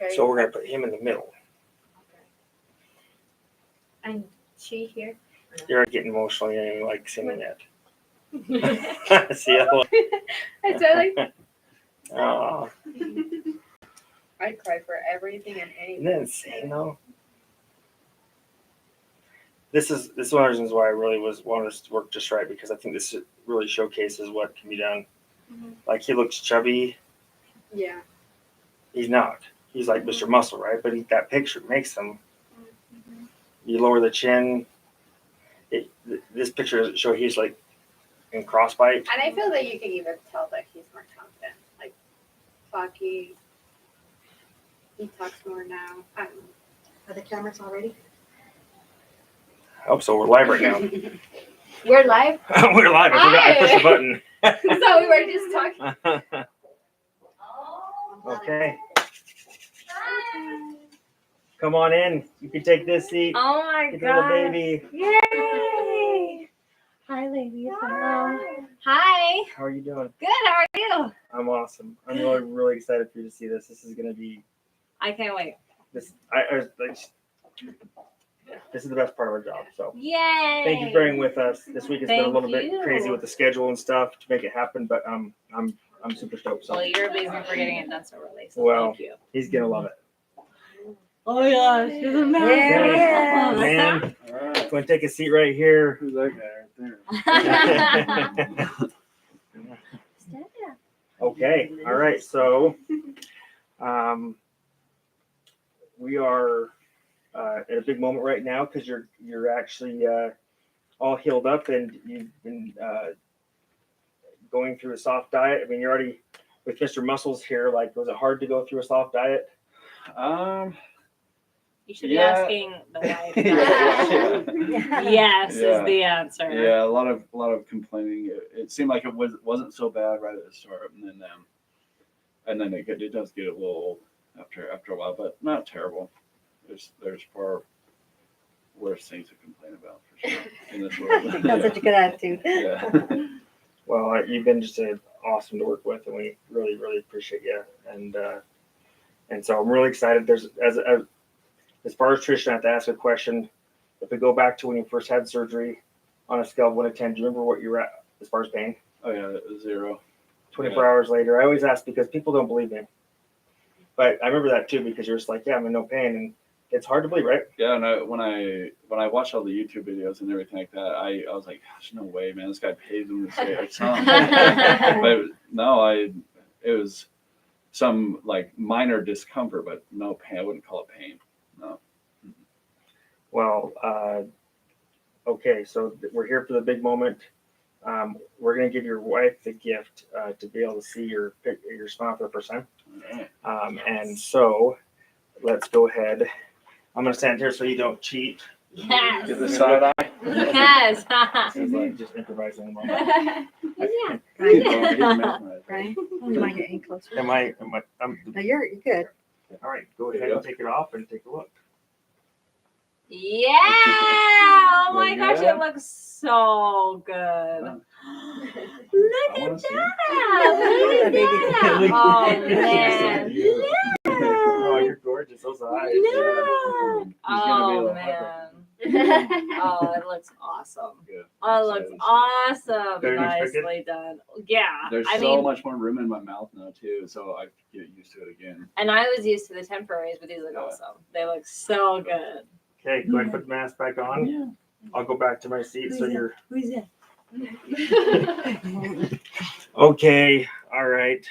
Okay. So we're gonna put him in the middle. And she here. You're getting emotional. You ain't like singing yet. See how? I said like. Oh, I'd cry for everything and isn't anything. that insane though? This is one of the reasons why I really wanted us to work just right, because I think this really showcases what can be done. Mhm. Like, he looks chubby. Yeah. He's not. He's like Mr. Muscle, right? But that picture makes him. You lower the chin. This picture doesn't show he's like in crossbite. And I feel that you can even tell that he's more confident. Like, talking. He talks more now. I don't know. Are the cameras all ready? I hope so. We're live right now. We're live. We're live. I pushed the button. So we were just talking. Okay. Come on in. You can take this seat. Oh my Get the little god. baby. Yay! Hi, ladies. Hello. Hi. How are you doing? Good. How are you? I'm awesome. I'm really, really excited for you to see this. This is gonna be I can't wait. this. I was like, this is the best part of our job. So Yay! thank you for being with us. This week has been a Thank little bit you. crazy with the schedule and stuff to make it happen, but I'm super stoked. So Well, you're amazing for getting it done so early. So Well, thank you. he's gonna love it. Oh my gosh, she's amazing. Yeah. Man, Alright. go and take a seat right here. Who's that guy right there? Okay. All right. So, we are at a big moment right now because you're actually all healed up and you've been going through a soft diet. I mean, you're already with Mr. Muscles here. Like, was it hard to go through a soft diet? You should be Yeah. asking the wife. Yeah. Yes Yeah. is the answer. Yeah, a lot of complaining. It seemed like it wasn't so bad right at the start, and then it does get a little old after a while, but not terrible. There's far worse things to complain about for sure in this world. That's such a good attitude. Yeah. Well, you've been just awesome to work with, and we really, really appreciate you. And so I'm really excited. There's as far as tradition, I have to ask a question. If we go back to when you first had surgery, on a scale of 1 to 10, do you remember what you were at as far as pain? Oh yeah, 0. 24 hours later. I always ask because people don't believe me. But I remember that too, because you're just like, yeah, I'm in no pain, and it's hard to believe, right? Yeah, and when I watched all the YouTube videos and everything like that, I was like, "There's no way, man! This guy pays him to say it." But no, it was some like minor discomfort, but no pain. I wouldn't call it pain. No. Well, okay, so we're here for the big moment. We're gonna give your wife the gift to be able to see your smile for the first time. All right. And so let's go ahead. I'm gonna stand here so you don't cheat. Yes. Get the side eye. Yes. This is like just improvising a moment. Yeah. Brian, you mind getting closer? No, you're good. all right, go ahead and take it off and take a look. Yeah. Oh my Like gosh, that? it looks so good. I Look wanna at see. that. Look at that. Oh man. Oh, you're gorgeous. Those eyes. No. He's gonna be Oh the man. Oh, it looks awesome. Yeah. Oh, it looks awesome. Better than expected? Nicely done. Yeah. There's I so mean, much more room in my mouth now too, so I get used to it again. and I was used to the temporaries, but these look awesome. They look so good. Okay, go ahead and put the mask back on. Yeah. I'll go back to my seat so you're Who's that? okay. All right.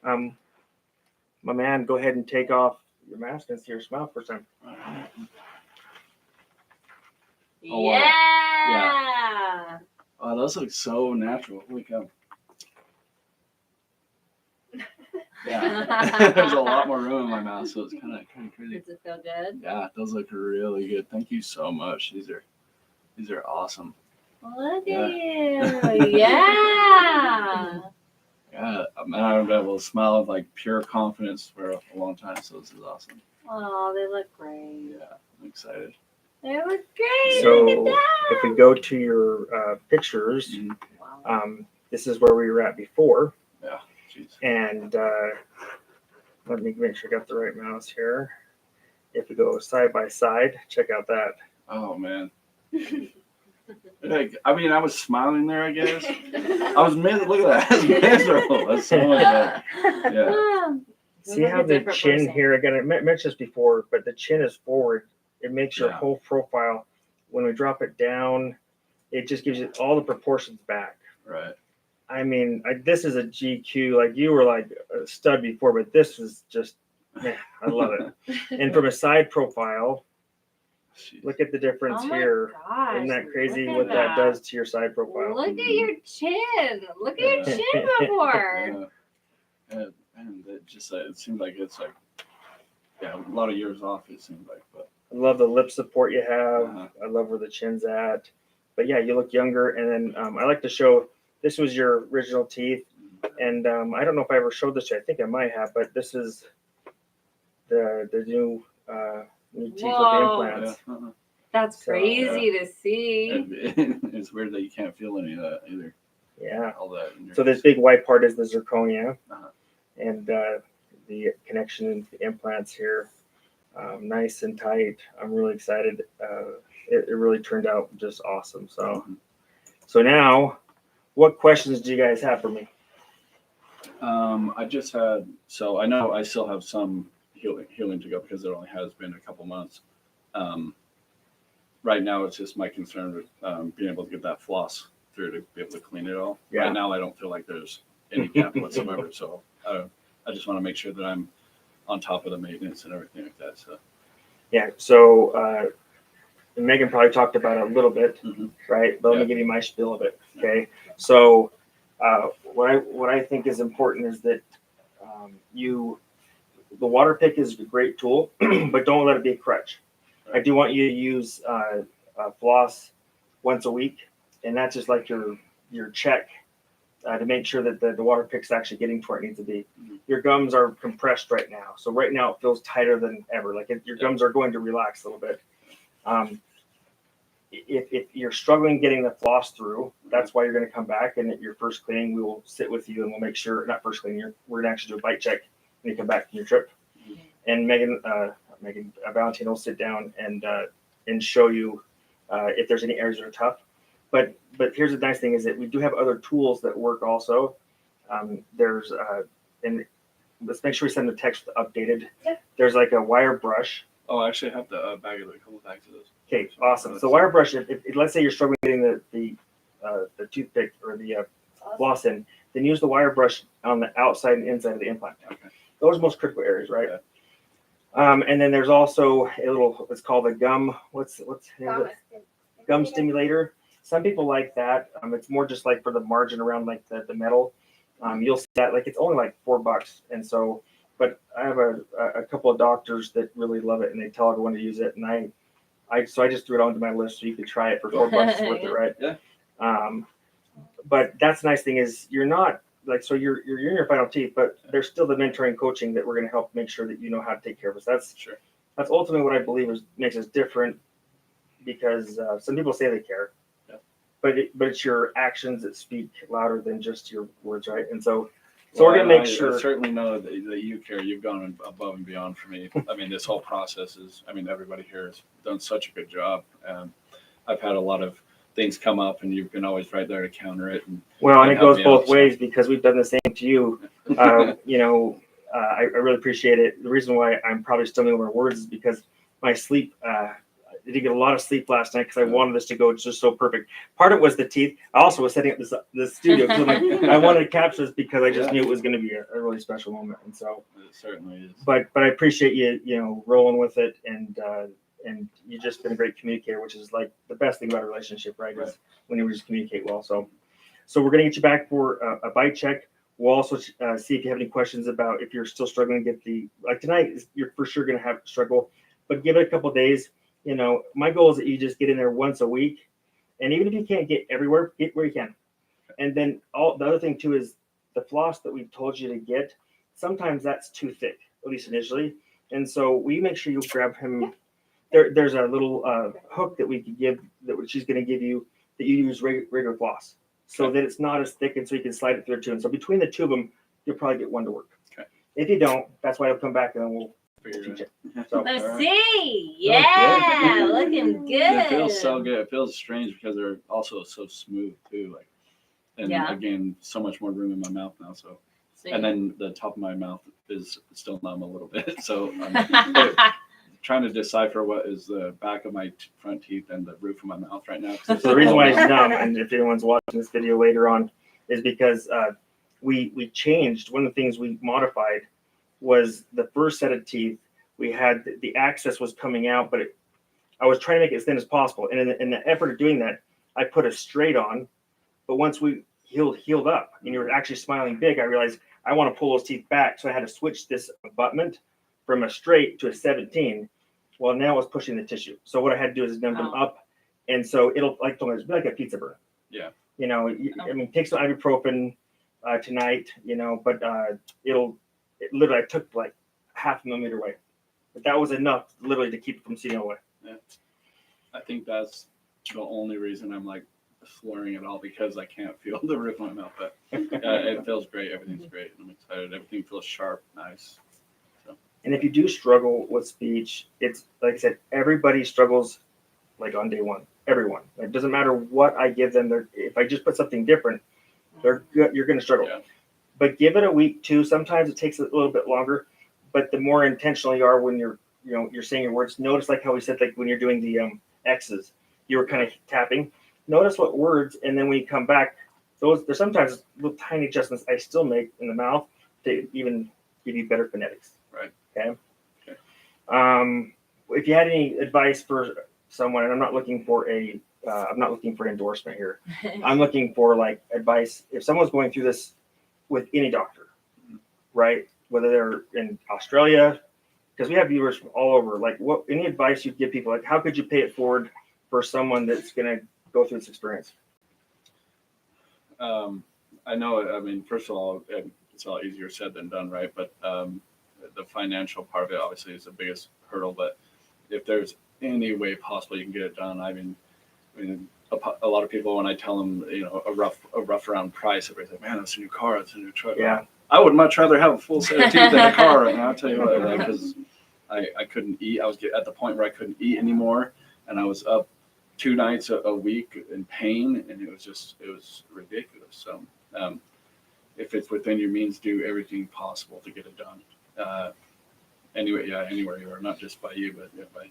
My man, go ahead and take off your mask and see your smile for some. Oh, wow. Yeah. Oh, those look so natural. Holy cow. Yeah. There's a lot more room in my mouth, so it's kind of crazy. Does it feel good? Yeah, those look really good. Thank you so much. These are awesome. Look Yeah. at you. Yeah. Yeah, man, I've been able to smile with like pure confidence for a long time, so this is awesome. Oh, they look great. Yeah, I'm excited. They look great. So Look at if we go to your pictures, Mhm. that. Wow. this is where we were at before. Jeez. And Let me make sure I got the right mouse here. If we go side by side, check out that. Oh man. Like, I mean, I was smiling there. I guess I was look at that. I was miserable. That's so much better. Yeah. See how the chin here, again, I mentioned this before, but the chin is forward. It makes your Yeah. whole profile, when we drop it down, it just gives you all the proportions back. Right. I mean, this is a GQ. Like you were like a stud before, but this is just, man, I love it. And from a side profile, Jeez. look at the difference Oh my here. gosh, Isn't that crazy look at what that does to your side profile? Look at your chin. Look at your Yeah. chin before. Yeah. And it just it seemed like it's like a lot of years off. It seemed like, but I love the lip support you have. Uh-huh. I love where the chin's at. But yeah, you look younger. And then I like to show, this was your original teeth. And I don't know if I ever showed this to you. I think I might have, but this is the new teeth with the Whoa. implants. yeah. Uh-huh. That's So, crazy to see. And it's weird that you can't feel any of that either. Yeah. All that. In your So this big white part is the zirconia, Uh-huh. and the connection into the implants here, nice and tight. I'm really excited. It really turned out just awesome. So now, what questions do you guys have for me? I just had, so I know I still have some healing to go because it only has been a couple months. Right now, it's just my concern with being able to get that floss through to be able to clean it all. Yeah. Right now, I don't feel like there's any gap whatsoever. So I just want to make sure that I'm on top of the maintenance and everything like that. So Yeah. So Megan probably talked about it a little bit, Mhm. right? But let me Yeah. give you my spiel of it. Okay. So what I think is important is that the water pick is a great tool, but don't let it be a crutch. I do want you to use floss once a week, and that's just like your check to make sure that the water pick's actually getting to where it needs to be. Mhm. Your gums are compressed right now, so right now it feels tighter than ever. Like your gums are going to relax a little bit. If you're struggling getting the floss through, that's why you're going to come back, and at your first cleaning, we will sit with you and we'll make sure, not first cleaning, we're going to actually do a bite check when you come back from your trip. And Megan Valentine will sit down and show you if there's any areas that are tough. But here's the nice thing is that we do have other tools that work also. And let's make sure we send the text updated. Yeah. There's like a wire brush. Oh, I actually have the a couple of bags of those. Okay, awesome. So wire brush, if let's say you're struggling getting the toothpick or the floss in, then use the wire brush on the outside and inside of the implant. Okay. Those are the most critical areas, right? Okay. And then there's also a little, it's called a gum, what's the name of it? Gum stimulator. Some people like that. It's more just like for the margin around like the metal. You'll see that like it's only like $4. And so, but I have a couple of doctors that really love it and they tell everyone to use it. And so I just threw it onto my list so you could try it for $4 worth it, right? Yeah. But that's the nice thing is you're not like, so you're in your final teeth, but there's still the mentoring coaching that we're going to help make sure that you know how to take care of us. That's ultimately what I believe makes us different, because some people say they care, but it's your actions that speak louder than just your words, right? And so we're going to make sure. I certainly know that you care. You've gone above and beyond for me. I mean, this whole process everybody here has done such a good job. I've had a lot of things come up, and you've been always right there to counter it. And it goes both ways, because we've done the same to you. I really appreciate it. The reason why I'm probably stumbling over words is because my sleep. I didn't get a lot of sleep last night because I wanted this to go just so perfect. Part of it was the teeth. I also was setting up this studio because I wanted to capture this because I just knew it was going to be a really special moment. And so it certainly is. But I appreciate you rolling with it, and you've just been a great communicator, which is like the best thing about a relationship, right? Is when you just communicate well. So we're going to get you back for a bite check. We'll also see if you have any questions about if you're still struggling to get like tonight, you're for sure going to have struggle, but give it a couple of days. My goal is that you just get in there once a week, and even if you can't get everywhere, get where you can. And then the other thing too is the floss that we've told you to get. Sometimes that's too thick, at least initially, and so we make sure you grab him. There's a little hook that we could give that she's going to give you that you use regular floss, so that it's not as thick, and so you can slide it through too. And so between the two of them, you'll probably get one to work. Okay. If you don't, that's why I'll come back and then we'll Figure teach it it. So Let's All right. see. good. Yeah, looking good. It feels so good. It feels strange because they're also so smooth too. Like, and Yeah. again, so much more room in my mouth now. So, and then the top of my mouth is still numb a little bit. So I'm trying to decipher what is the back of my front teeth and the roof of my mouth right now. So the reason why it's numb, and if anyone's watching this video later on, is because we changed. One of the things we modified was the first set of teeth. We had the access was coming out, but I was trying to make it as thin as possible. And in the effort of doing that, I put a straight on. But once we healed up, and you were actually smiling big, I realized I want to pull those teeth back. So I had to switch this abutment from a straight to a 17. Well, now it's pushing the tissue. So what I had to do is numb them up. And so it'll it'll be like a pizza burn. Yeah. You know, I mean, take some ibuprofen tonight, you know, but it literally, I took like half a millimeter away. But that was enough literally to keep it from seeing away. Yeah. I think that's the only reason I'm like slurring at all, because I can't feel the roof of my mouth. But it feels great. Everything's great. I'm excited. Everything feels sharp, nice. So. And if you do struggle with speech, it's like I said, everybody struggles like on day one. Everyone. It doesn't matter what I give them. If I just put something different, you're going to struggle. Yeah. But give it a week too. Sometimes it takes a little bit longer, but the more intentional you are when you're saying your words. Notice like how we said, like when you're doing the X's, you were kind of tapping. Notice what words, and then when you come back, there's sometimes little tiny adjustments I still make in the mouth to even give you better phonetics. Right. Okay. If you had any advice for someone, and I'm not looking for endorsement here. I'm looking for like advice. If someone's going through this with any doctor, right? Whether they're in Australia, because we have viewers from all over. Like, any advice you'd give people? Like, how could you pay it forward for someone that's going to go through this experience? I know. I mean, first of all, it's a lot easier said than done, right? But the financial part of it obviously is the biggest hurdle. But if there's any way possible you can get it done, I mean, a lot of people, when I tell them, you know, a rough around price, everybody's like, man, that's a new car, that's a new truck. Yeah. I would much rather have a full set of teeth than a car right now. I'll tell you what, because I couldn't eat. I was at the point where I couldn't eat anymore, and I was up 2 nights a week in pain, and it was ridiculous. So if it's within your means, do everything possible to get it done. Anywhere you are, not just by you, but by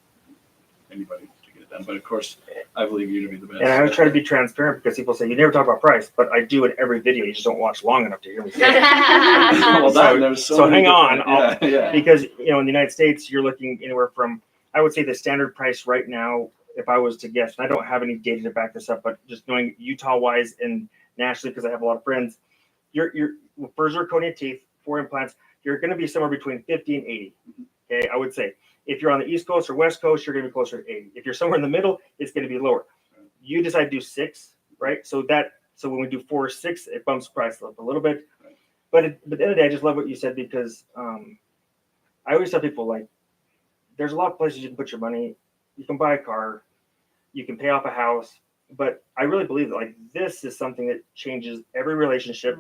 anybody to get it done. But of course, I believe you to be the best. And I always try to be transparent, because people say you never talk about price, but I do in every video. You just don't watch long enough to hear me say it. Well, there's so many hang on, different- yeah. because in the United States, you're looking anywhere from, I would say the standard price right now, if I was to guess, and I don't have any data to back this up, but just knowing Utah wise and nationally, because I have a lot of friends, you're for zirconia teeth, 4 implants, you're going to be somewhere between 50 and 80. Okay, I would say. If you're on the East Coast or West Coast, you're going to be closer to 80. If you're somewhere in the middle, it's going to be lower. You decide to do 6, right? So when we do 4 or 6, it bumps the price up a little bit. Right. But at the end of the day, I just love what you said, because I always tell people, like, there's a lot of places you can put your money. You can buy a car, you can pay off a house, but I really believe that, like, this is something that changes every relationship.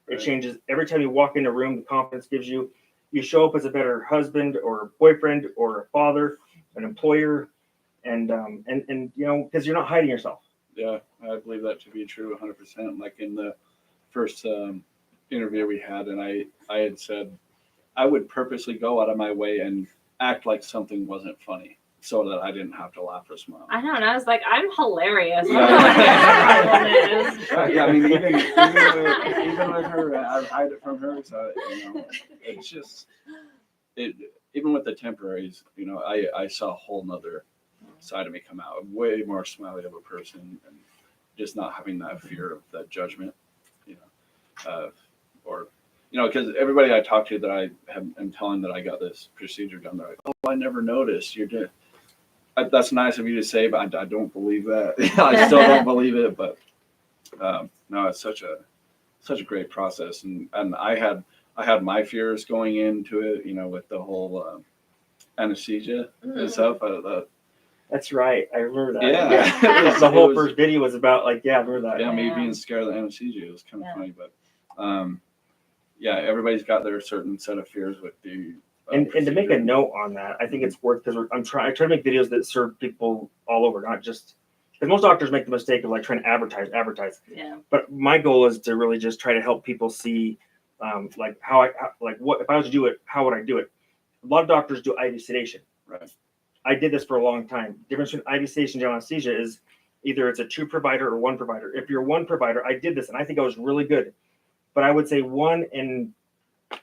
It changes every time you walk in a room. The confidence gives you. You show up as a better husband or boyfriend or a father, an employer, and because you're not hiding yourself. Yeah, I believe that to be true 100%. Like in the first interview we had, and I had said I would purposely go out of my way and act like something wasn't funny so that I didn't have to laugh or smile. I know, and I was like, I'm hilarious. I Yeah. don't know what your problem is. Yeah, I mean, even with her, I hide it from her. So it's just even with the temporaries, I saw a whole nother side of me come out. Way more smiley of a person, and just not having that fear of that judgment, or because everybody I talk to that I am telling that I got this procedure done, they're like, oh, I never noticed. You did. That's nice of you to say, but I don't believe that. I still don't believe it, but no, it's such a great process, and I had my fears going into it, with the whole anesthesia and stuff. That's right. I remember that. Yeah, the whole first video was about, like, I remember that. Yeah, me being scared of the anesthesia. It was kind of funny, but yeah, everybody's got their certain set of fears with the. And to make a procedure. note on that, I think it's worth, because I try to make videos that serve people all over, not just, because most doctors make the mistake of like trying to advertise. Yeah. But my goal is to really just try to help people see, like what if I was to do it, how would I do it? A lot of doctors do IV sedation. Right. I did this for a long time. The difference between IV sedation and general anesthesia is either it's a 2 provider or 1 provider. If you're 1 provider, I did this and I think I was really good. But I would say 1 in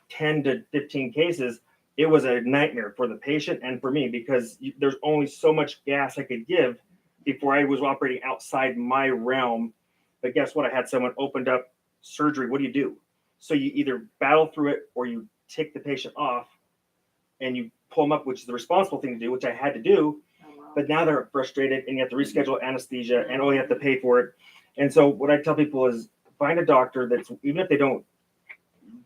10 to 15 cases, it was a nightmare for the patient and for me, because there's only so much gas I could give before I was operating outside my realm. But guess what? I had someone opened up surgery. What do? So you either battle through it or you take the patient off and you pull them up, which is the responsible thing to do, which I had to do. Oh, wow. But now they're frustrated and you have to reschedule anesthesia and you have to pay for it. And so what I tell people is find a doctor that's, even if they don't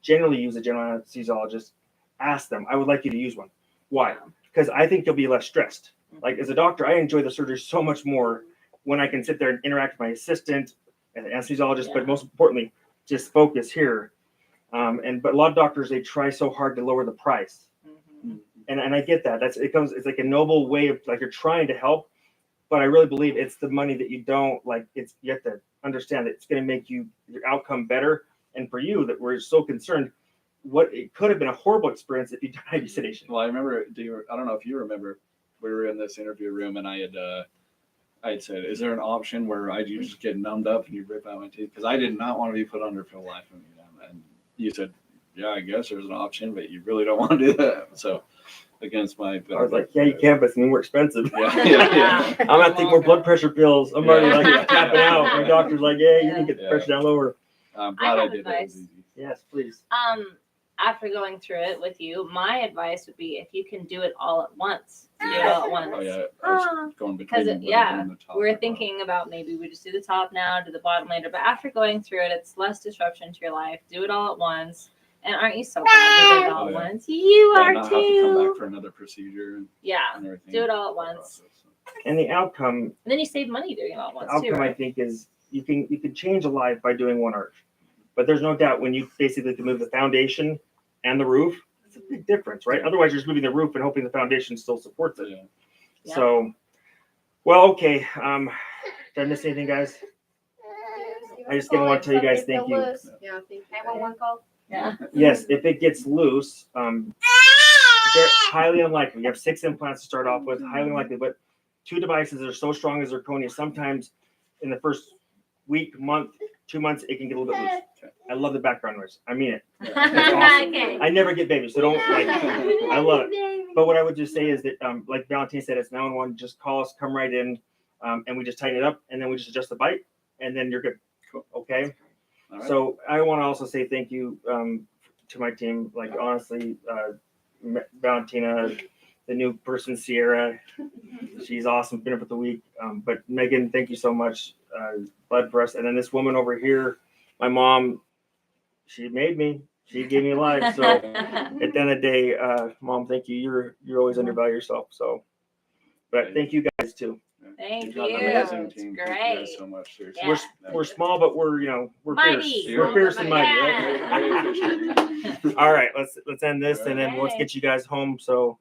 generally use a general anesthesiologist, ask them, I would like you to use one. Why? Because I think you'll be less stressed. Like as a doctor, I enjoy the surgery so much more when I can sit there and interact with my assistant and the anesthesiologist, but most importantly, just focus here. But a lot of doctors, they try so hard to lower the price. Mhm. And I get that. It's like a noble way of like you're trying to help, but I really believe it's the money that you don't like. You have to understand that it's going to make your outcome better. And for you, that we're so concerned, it could have been a horrible experience if you died of sedation. Well, I remember. I don't know if you remember. We were in this interview room, and I had said, "Is there an option where you just get numbed up and you rip out my teeth?" Because I did not want to be put under for life. And you said, "Yeah, I guess there's an option, but you really don't want to do that." So, against my, I was like, "Yeah, you can, but it's more expensive." Yeah. I'm gonna take more blood pressure pills. I'm already like Yeah. tapping out. My doctor's like, "Yeah, you can get the Yeah. pressure down lower." I'm glad I have did that. It was advice. easy. Yes, please. After going through it with you, my advice would be if you can do it all at once, do it all at once. Oh yeah, I was going between. Because whether yeah, doing the top we're or bottom. thinking about maybe we just do the top now, do the bottom later. But after going through it, it's less disruption to your life. Do it all at once. And aren't you so glad you did it all at Oh, yeah. once? You Yeah, are not have to come back too. for another procedure and Yeah. everything. Do it all at once. And the outcome, And then you save money doing it all at once too, I right? think, is you can change a life by doing one arch. But there's no doubt when you basically can move the foundation and the roof, it's a big difference, right? Otherwise, you're just moving the roof and hoping the foundation still supports it. Yeah. Yeah. So, well, okay. Did I miss anything, guys? I just didn't want to tell you guys thank you. Yeah, thank you. 911 call? Yeah. Yes, if it gets loose, they're highly unlikely. You have 6 implants to start off with, highly unlikely. But 2 devices are so strong as zirconia, sometimes in the first week, month, 2 months, it can get a little bit loose. I love the background noise. I mean it. awesome. Okay. I never get babies, so don't like. I love it. But what I would just say is that, like Valentina said, it's 911. Just call us, come right in, and we just tighten it up, and then we just adjust the bite, and then you're good. Cool. Okay. All right. So I want to also say thank you to my team. Like honestly, Valentina, the new person, Sierra, she's awesome. Been up with the week. But Megan, thank you so much. Blood for us. And then this woman over here, my mom, she made me. She gave me life. So at the end of the day, Mom, thank you. You're always undervalue yourself. So, but thank you guys too. Thank You've got an you. amazing It's team. great. Thank you guys so much. Seriously. Yeah. We're small, but we're Mighty. fierce. We're fierce and mighty. Yeah. Right? All right, let's end this and then let's get you guys home. So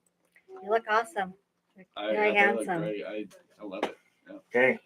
You look awesome. I Very thought it looked handsome. great. I love it. okay.